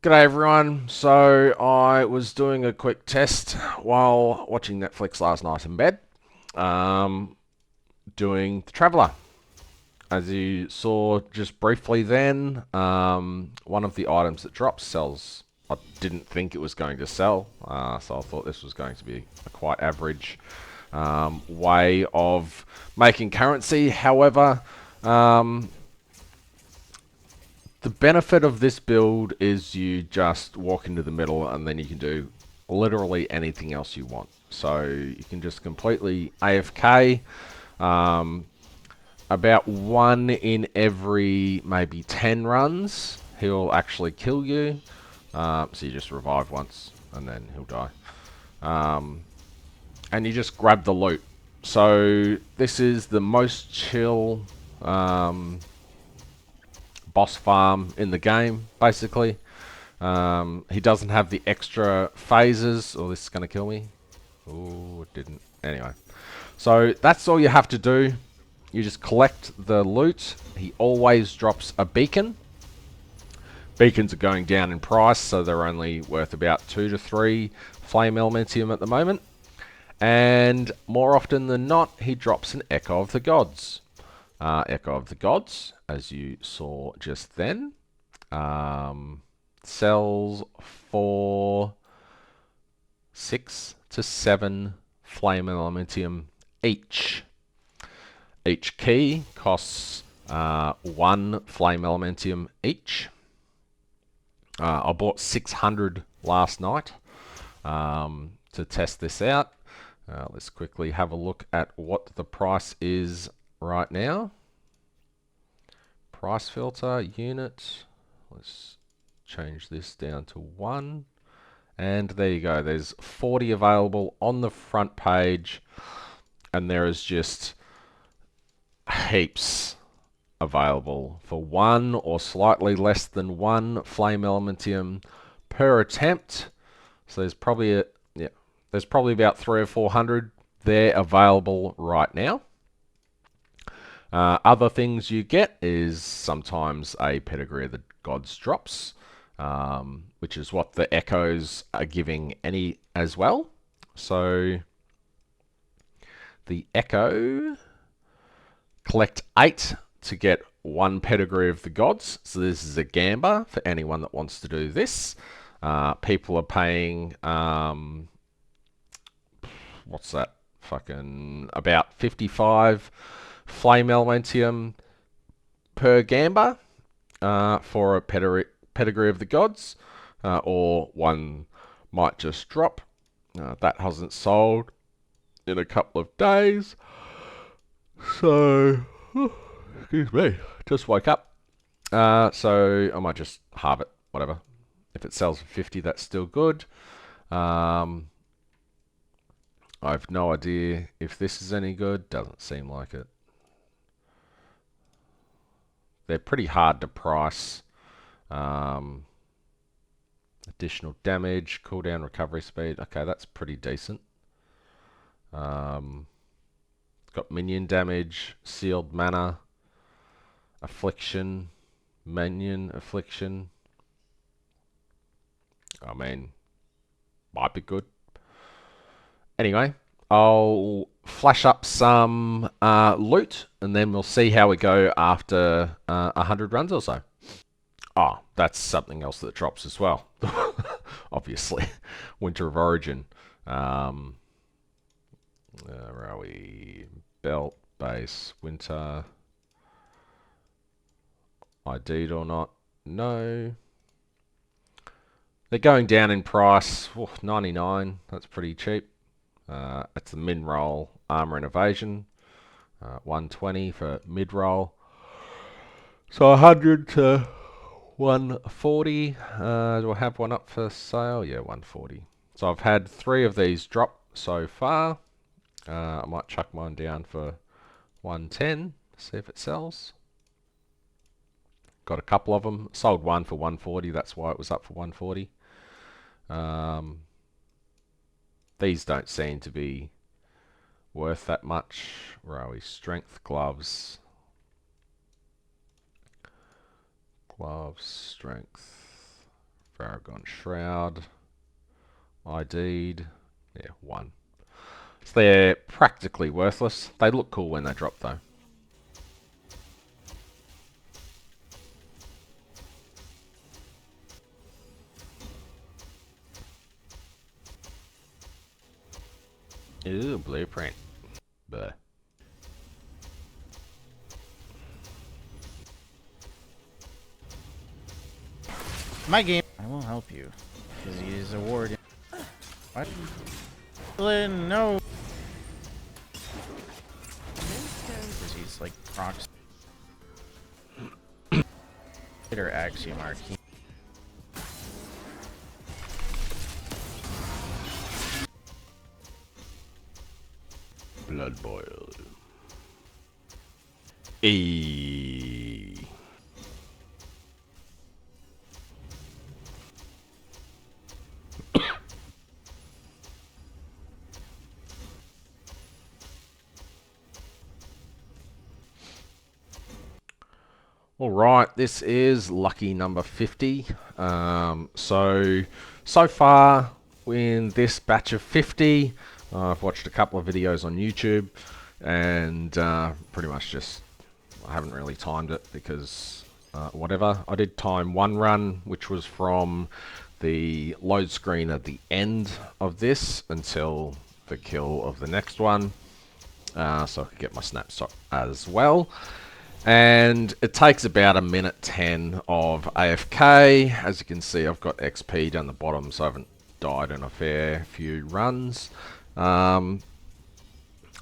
G'day everyone. So I was doing a quick test while watching Netflix last night in bed, um, doing The Traveller. As you saw just briefly then, one of the items that drops sells. I didn't think it was going to sell, so I thought this was going to be a quite average way of making currency. However, um, the benefit of this build is you just walk into the middle and then you can do literally anything else you want. So you can just completely AFK. Um, about one in every maybe 10 runs, he'll actually kill you. So you just revive once and then he'll die. And you just grab the loot. So this is the most chill boss farm in the game, basically. He doesn't have the extra phases. Oh, this is going to kill me. Oh, it didn't. Anyway. So that's all you have to do. You just collect the loot. He always drops a beacon. Beacons are going down in price, so they're only worth about 2 to 3 flame elementium at the moment. And more often than not, he drops an Echo of the Gods. Echo of the Gods, as you saw just then, sells for 6 to 7 flame elementium each. Each key costs 1 flame elementium each. I bought 600 last night to test this out. Let's quickly have a look at what the price is right now. Price filter, unit. Let's change this down to 1. And there you go. There's 40 available on the front page. And there is just heaps available for 1 or slightly less than 1 flame elementium per attempt. So there's probably there's probably about 300 or 400 there available right now. Other things you get is sometimes a Pedigree of the Gods drops, which is what the Echoes are giving any as well. So the Echo, collect 8 to get 1 Pedigree of the Gods. So this is a gamba for anyone that wants to do this. People are paying, what's that? Fucking about 55 flame elementium per gamba for a Pedigree of the Gods, or one might just drop. That hasn't sold in a couple of days. So, excuse me, just woke up. So I might just halve it, whatever. If it sells for 50, that's still good. I've no idea if this is any good. Doesn't seem like it. They're pretty hard to price. Additional damage, cooldown, recovery speed. Okay, that's pretty decent. Got minion damage, sealed mana, affliction, minion affliction. I mean, might be good. Anyway, I'll flash up some loot, and then we'll see how we go after 100 runs or so. Oh, that's something else that drops as well. Obviously, Winter of Origin. Where are we? Belt, base, winter. ID'd or not? No. They're going down in price. 99. That's pretty cheap. It's the min roll, armor and evasion. 120 for mid roll. So 100 to 140. Do I have one up for sale? Yeah, 140. So I've had 3 of these drop so far. I might chuck mine down for 110. See if it sells. Got a couple of them. Sold one for 140. That's why it was up for 140. These don't seem to be worth that much. Where are we? Strength, gloves. Gloves, strength, Paragon Shroud. ID'd. Yeah, 1. So they're practically worthless. They look cool when they drop though. Ooh, blueprint. But My game. I will help you. Because he is a warden. What? No! Because he's like proxy. Or Axiom Arcane. Blood Boil. E. All right, this is lucky number 50. So far in this batch of 50, I've watched a couple of videos on YouTube, and pretty much just I haven't really timed it because whatever. I did time one run, which was from the load screen at the end of this until the kill of the next one, so I could get my snapshot as well. And it takes about 1:10 of AFK. As you can see, I've got XP down the bottom, so I haven't died in a fair few runs. I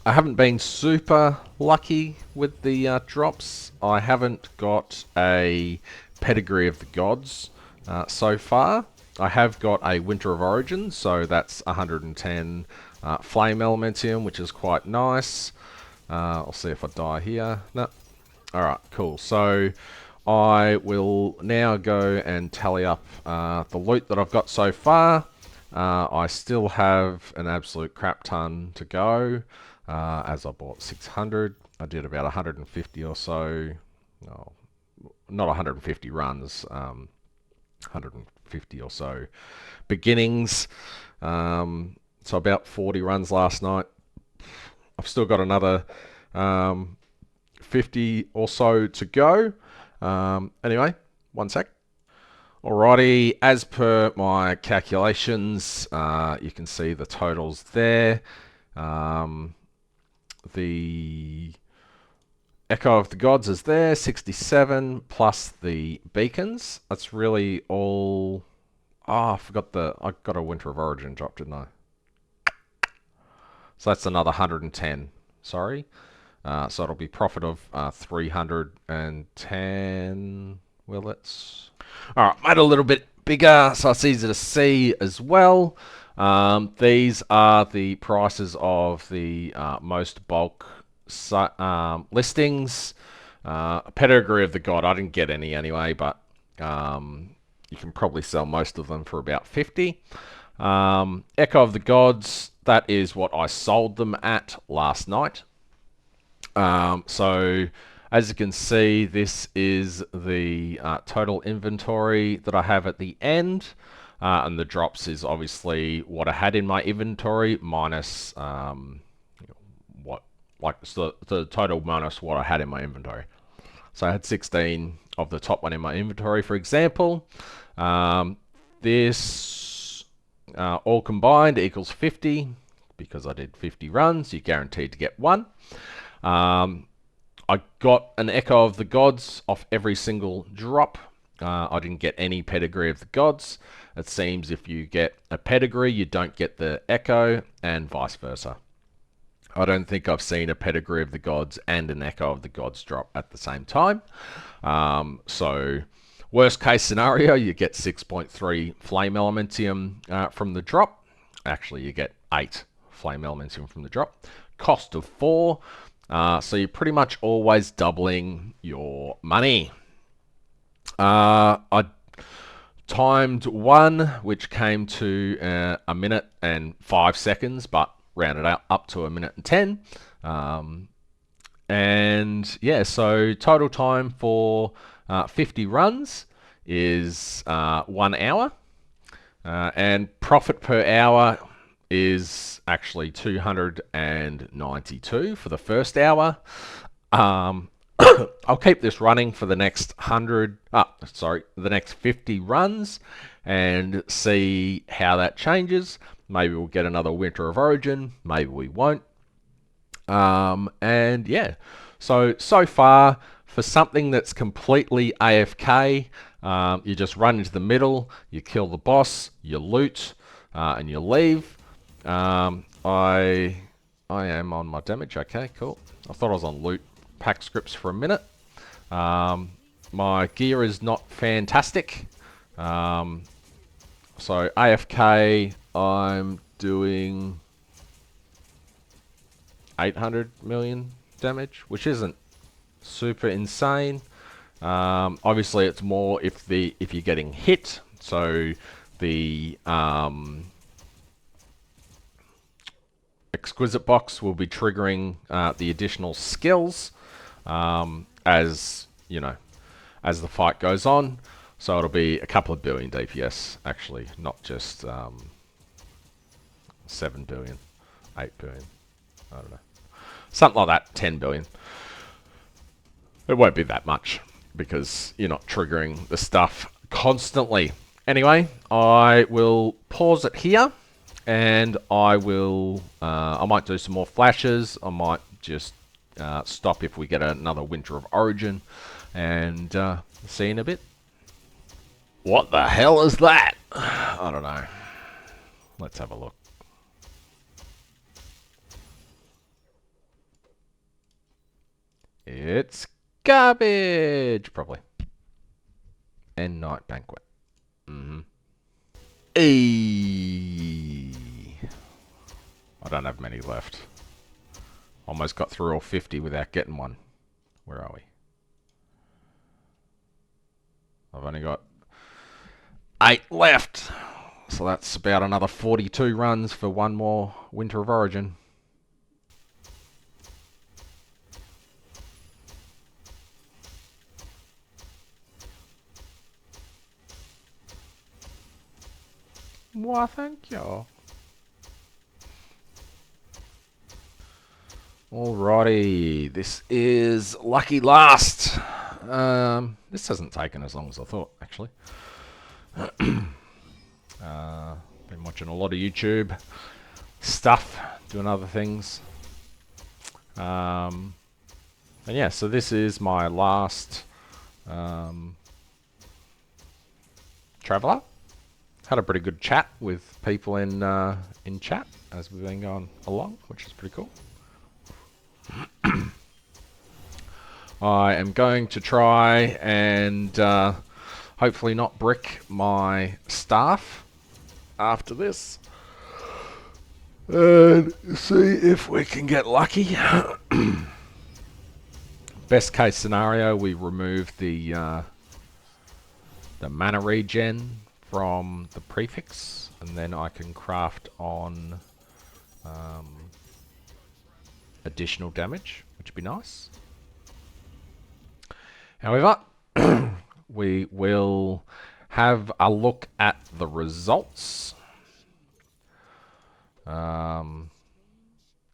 haven't been super lucky with the drops. I haven't got a Pedigree of the Gods so far. I have got a Winter of Origins, so that's 110 Flame Elementium, which is quite nice. I'll see if I die here. No. Alright, cool. So I will now go and tally up the loot that I've got so far. I still have an absolute crap ton to go, as I bought 600. I did about 150 or so. No, not 150 runs, 150 or so beginnings. So about 40 runs last night. I've still got another 50 or so to go. Anyway, one sec. Alrighty, as per my calculations, you can see the totals there. The Echo of the Gods is there, 67, plus the beacons. That's really all... Oh, I got a Winter of Origin drop, didn't I? So that's another 110, sorry. So it'll be profit of 310 willets. Alright, made it a little bit bigger so it's easy to see as well. These are the prices of the most bulk listings. Pedigree of the God, I didn't get any anyway, but you can probably sell most of them for about 50. Echo of the Gods, that is what I sold them at last night. So as you can see, this is the total inventory that I have at the end, and the drops is obviously what I had in my inventory minus the total minus what I had in my inventory. So I had 16 of the top one in my inventory, for example. This all combined equals 50 because I did 50 runs. You're guaranteed to get one. I got an Echo of the Gods off every single drop. I didn't get any Pedigree of the Gods. It seems if you get a Pedigree, you don't get the Echo, and vice versa. I don't think I've seen a Pedigree of the Gods and an Echo of the Gods drop at the same time. So worst case scenario, you get 6.3 Flame Elementium from the drop. Actually, you get 8 Flame Elementium from the drop. Cost of 4. So you're pretty much always doubling your money. I timed one, which came to 1:05 seconds, but rounded out up to 1:10. And yeah, so total time for 50 runs is 1 hour. And profit per hour is actually 292 for the first hour. I'll keep this running for the next the next 50 runs and see how that changes. Maybe we'll get another Winter of Origin, maybe we won't. And yeah, so far for something that's completely AFK, you just run into the middle, you kill the boss, you loot, and you leave. I am on my damage. Okay, cool. I thought I was on loot pack scripts for a minute. My gear is not fantastic. So AFK, I'm doing 800 million damage, which isn't super insane. Obviously, it's more if you're getting hit. So the Exquisite box will be triggering the additional skills as you know, as the fight goes on. So it'll be a couple of billion DPS actually, not just 7 billion, 8 billion. I don't know, something like that. 10 billion. It won't be that much because you're not triggering the stuff constantly. Anyway, I will pause it here. And I will, I might do some more flashes. I might just stop if we get another Winter of Origin. And see you in a bit. What the hell is that? I don't know. Let's have a look. It's garbage, probably. And Night Banquet. I don't have many left. Almost got through all 50 without getting one. Where are we? I've only got 8 left. So that's about another 42 runs for one more Winter of Origin. Why, thank you. Alrighty, this is Lucky Last. This hasn't taken as long as I thought, actually. Been watching a lot of YouTube stuff, doing other things. And yeah, so this is my last Traveller. Had a pretty good chat with people in chat as we've been going along, which is pretty cool. I am going to try and hopefully not brick my staff after this. And see if we can get lucky. Best case scenario, we remove the mana regen from the prefix, and then I can craft on additional damage, which would be nice. However, we will have a look at the results. I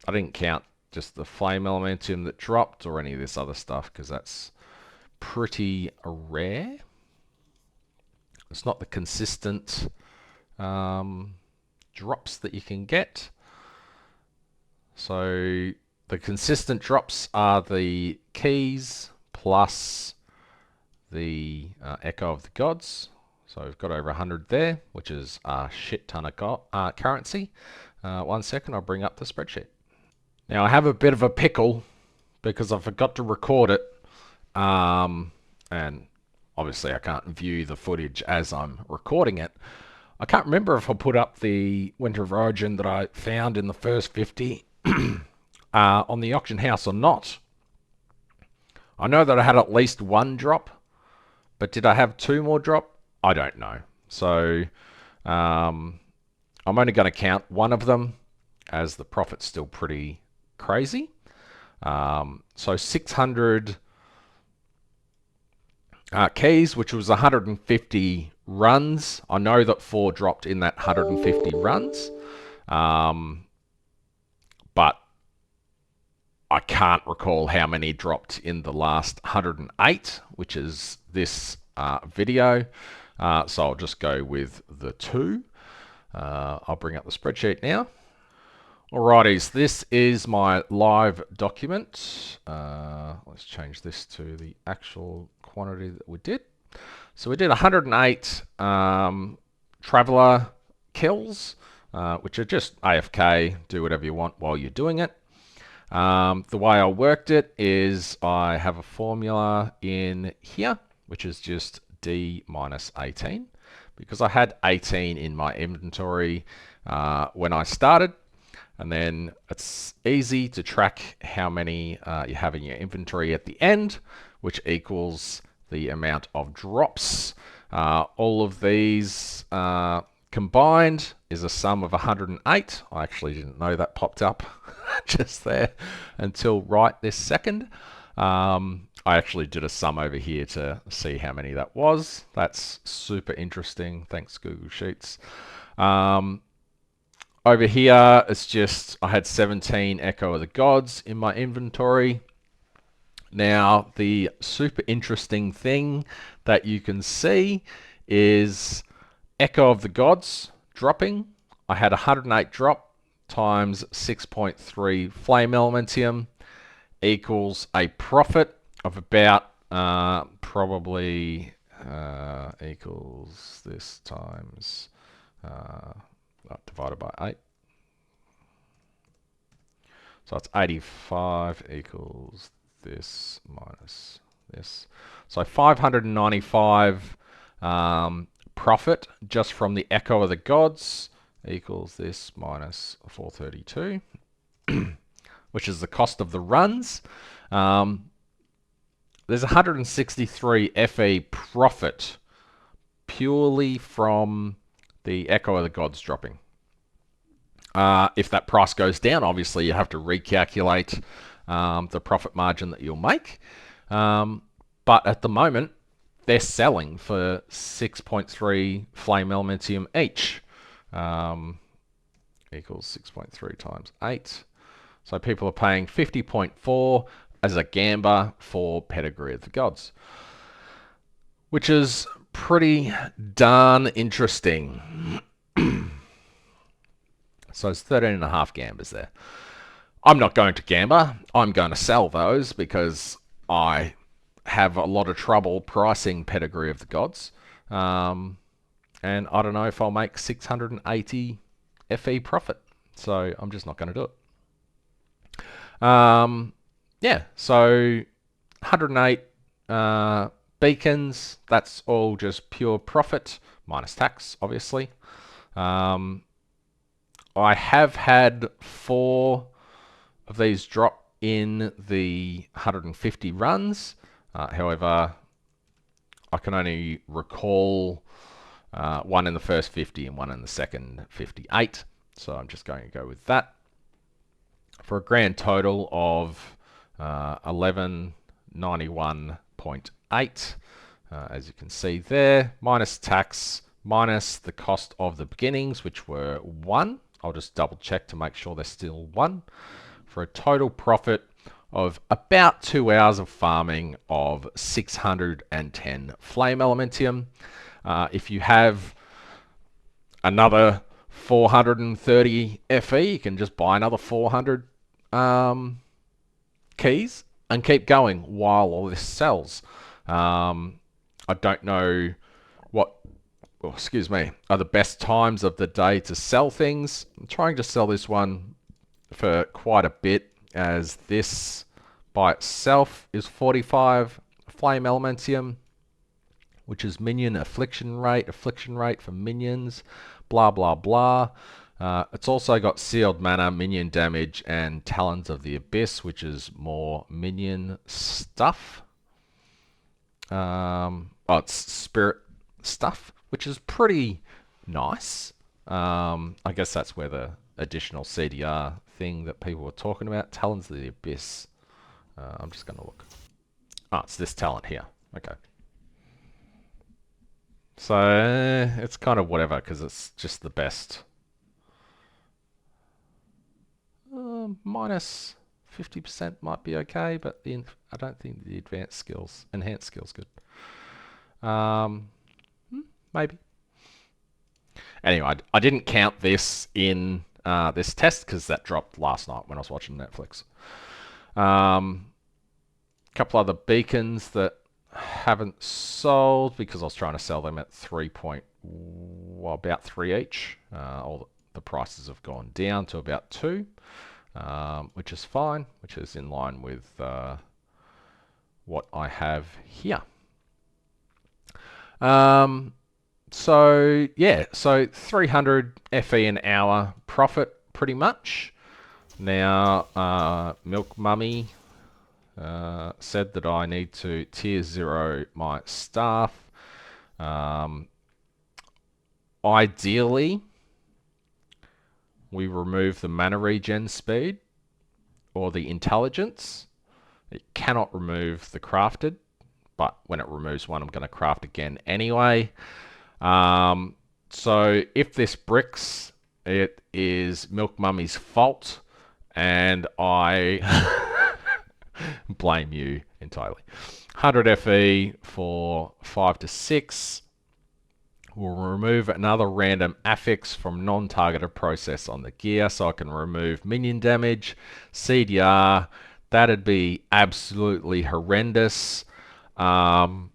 didn't count just the flame elementum that dropped or any of this other stuff because that's pretty rare. It's not the consistent drops that you can get. So the consistent drops are the keys plus the Echo of the Gods. So we've got over 100 there, which is a shit ton of currency. 1 second, I'll bring up the spreadsheet. Now I have a bit of a pickle because I forgot to record it. And obviously I can't view the footage as I'm recording it. I can't remember if I put up the Winter of Origin that I found in the first 50 on the auction house or not. I know that I had at least 1 drop, but did I have 2 more drop? I don't know. So I'm only going to count 1 of them as the profit's still pretty crazy. So 600 keys, which was 150 runs. I know that 4 dropped in that 150 runs, but I can't recall how many dropped in the last 108, which is this video. So I'll just go with the 2. I'll bring up the spreadsheet now. Alrighties, this is my live document. Let's change this to the actual quantity that we did. So we did 108 Traveler kills, which are just AFK, do whatever you want while you're doing it. The way I worked it is I have a formula in here, which is just D minus 18, because I had 18 in my inventory when I started. And then it's easy to track how many you have in your inventory at the end, which equals the amount of drops. All of these combined is a sum of 108. I actually didn't know that popped up just there until right this second. I actually did a sum over here to see how many that was. That's super interesting. Thanks, Google Sheets. Over here, it's just, I had 17 Echo of the Gods in my inventory. Now, the super interesting thing that you can see is Echo of the Gods dropping. I had 108 drop times 6.3 flame elementium equals a profit of about probably equals this times divided by 8. So it's 85 equals this minus this. So 595 profit just from the Echo of the Gods equals this minus 432, which is the cost of the runs. There's 163 FE profit purely from the Echo of the Gods dropping. If that price goes down, obviously you have to recalculate the profit margin that you'll make. But at the moment, they're selling for 6.3 flame elementium each. Equals 6.3 times 8. So people are paying 50.4 as a gamba for Pedigree of the Gods, which is pretty darn interesting. So it's 13.5 gambas there. I'm not going to gamba. I'm going to sell those because I have a lot of trouble pricing Pedigree of the Gods. And I don't know if I'll make 680 FE profit. So I'm just not going to do it. Yeah, so 108 beacons. That's all just pure profit, minus tax, obviously. I have had 4 of these drop in the 150 runs. However, I can only recall one in the first 50 and one in the second 58. So I'm just going to go with that. For a grand total of 1191.8, as you can see there, minus tax, minus the cost of the beginnings, which were 1. I'll just double check to make sure they're still 1, for a total profit of about 2 hours of farming of 610 flame elementium. If you have another 430 FE, you can just buy another 400 keys and keep going while all this sells. I don't know what, are the best times of the day to sell things. I'm trying to sell this one for quite a bit, as this by itself is 45 flame elementium, which is minion affliction rate for minions, blah blah blah. It's also got sealed mana, minion damage, and Talons of the Abyss, which is more minion stuff. It's spirit stuff, which is pretty nice. I guess that's where the additional CDR thing that people were talking about, Talons of the Abyss. I'm just going to look. Oh, it's this talent here. Okay. So it's kind of whatever because it's just the best. Minus 50% might be okay, but I don't think the enhanced skills good. Maybe. Anyway, I didn't count this in this test because that dropped last night when I was watching Netflix. Couple other beacons that haven't sold because I was trying to sell them at about 3 each. All the prices have gone down to about 2, which is fine, which is in line with what I have here. So yeah, so 300 FE an hour profit pretty much. Now, Milk Mummy said that I need to tier 0 my staff. Ideally, we remove the mana regen speed or the intelligence. It cannot remove the crafted, but when it removes one, I'm going to craft again anyway. So if this bricks, it is Milk Mummy's fault, and I blame you entirely. 100 FE for 5 to 6. We'll remove another random affix from non-targeted process on the gear so I can remove minion damage. CDR, that'd be absolutely horrendous. That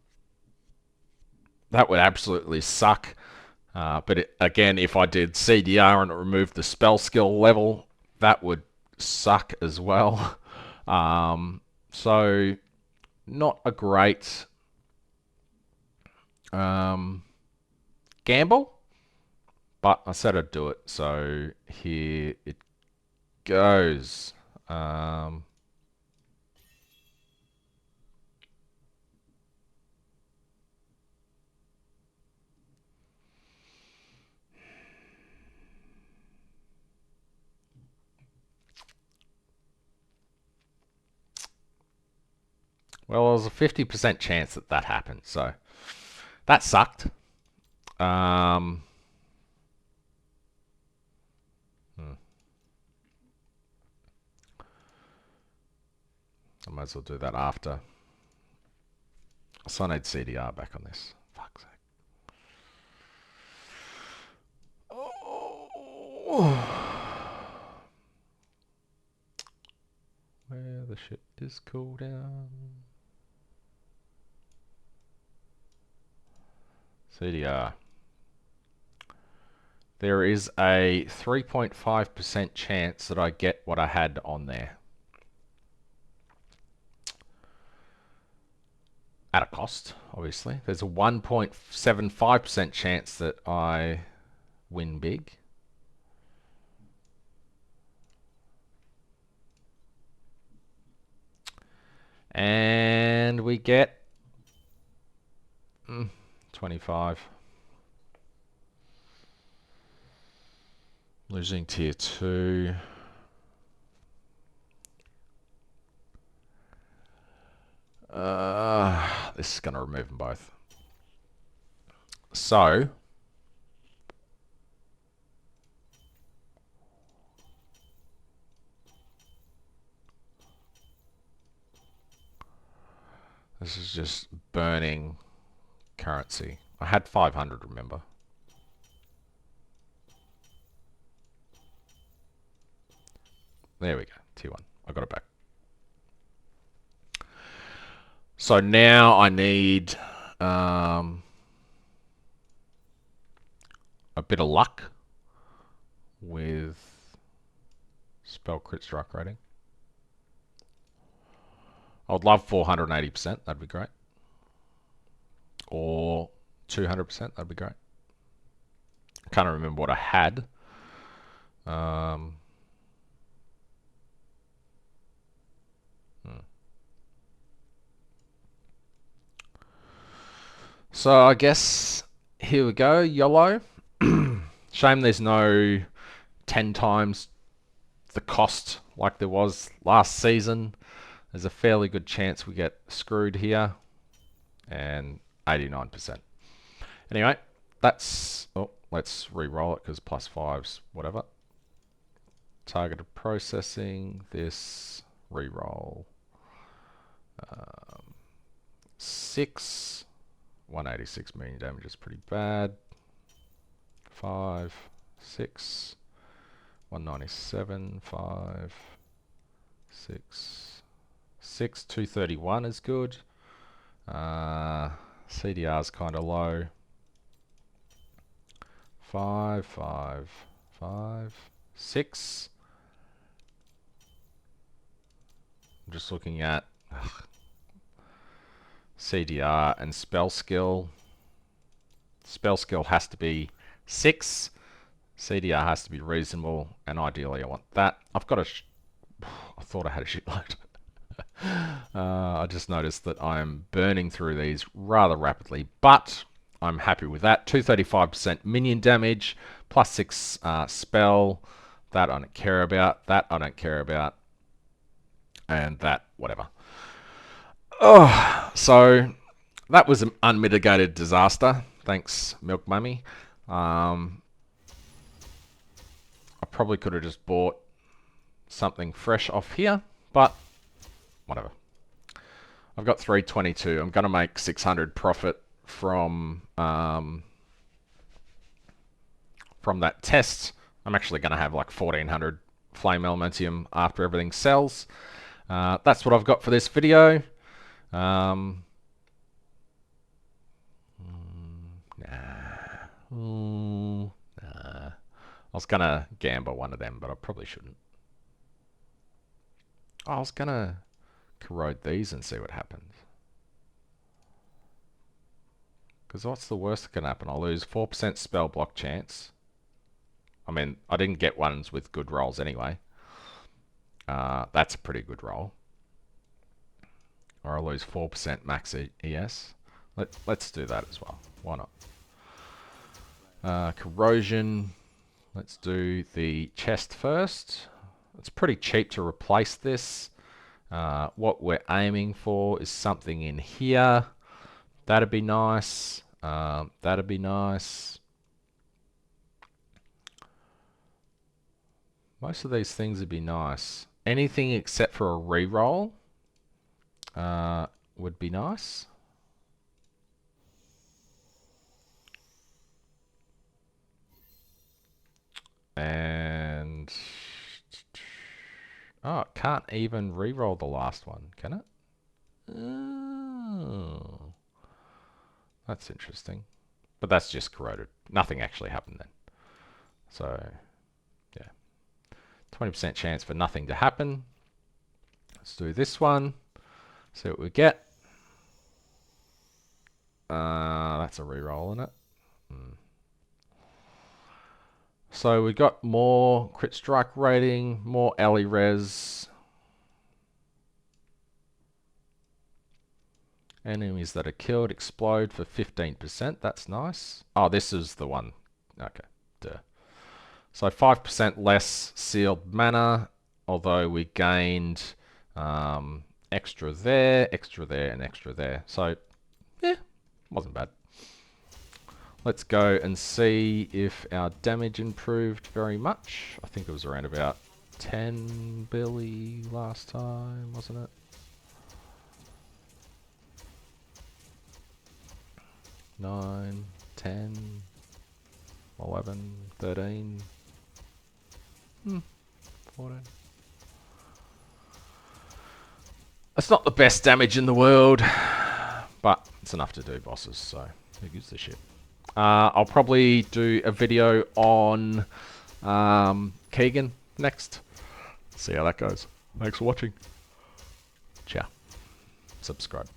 would absolutely suck. But again, if I did CDR and it removed the spell skill level, that would suck as well. So not a great gamble, but I said I'd do it. So here it goes. Well, there was a 50% chance that that happened, so that sucked. I might as well do that after. So I need CDR back on this. Fuck's sake. Where the shit is cool down. CDR. There is a 3.5% chance that I get what I had on there. At a cost, obviously. There's a 1.75% chance that I win big. And we get 25. Losing tier 2. This is going to remove them both. So this is just burning currency. I had 500, remember? There we go. Tier 1. I got it back. So now I need a bit of luck with spell crit strike rating. I would love 480%. That'd be great. Or 200%. That'd be great. I can't remember what I had. So I guess here we go, YOLO. Shame there's no 10 times the cost like there was last season. There's a fairly good chance we get screwed here. And 89%. Anyway, that's... Oh, let's re-roll it because +5's whatever. Targeted processing, this, re-roll. 6, 186 million damage is pretty bad. 5, 6, 197, 5, 6, 6, 231 is good. CDR's kind of low. 5, 5, 5, 6. I'm just looking at CDR and spell skill. Spell skill has to be 6. CDR has to be reasonable, and ideally I want that. I've got a... I thought I had a shitload. I just noticed that I'm burning through these rather rapidly, but I'm happy with that. 235% minion damage, +6 spell. That I don't care about. That I don't care about. And that, whatever. Oh, so that was an unmitigated disaster. Thanks, Milk Mummy. I probably could have just bought something fresh off here, but whatever. I've got 322. I'm going to make 600 profit from that test. I'm actually going to have like 1400 flame elementium after everything sells. That's what I've got for this video. Nah. I was gonna gamble one of them, but I probably shouldn't. I was gonna corrode these and see what happens. Because what's the worst that can happen? I'll lose 4% spell block chance. I mean, I didn't get ones with good rolls anyway. That's a pretty good roll. Or I'll lose 4% max ES. Let's do that as well. Why not? Corrosion. Let's do the chest first. It's pretty cheap to replace this. What we're aiming for is something in here. That'd be nice. That'd be nice. Most of these things would be nice. Anything except for a reroll would be nice. And oh, it can't even re-roll the last one, can it? Oh, that's interesting. But that's just corroded. Nothing actually happened then. So, yeah. 20% chance for nothing to happen. Let's do this one. See what we get. That's a re-roll, isn't it? So we got more crit strike rating, more alley res. Enemies that are killed explode for 15%. That's nice. Oh, this is the one. Okay, duh. So 5% less sealed mana, although we gained extra there, and extra there. So, yeah, wasn't bad. Let's go and see if our damage improved very much. I think it was around about 10 billy last time, wasn't it? Nine, 10, 11, 13, 14. It's not the best damage in the world, but it's enough to do bosses, so who gives a shit? I'll probably do a video on Keegan next. See how that goes. Thanks for watching. Ciao. Subscribe.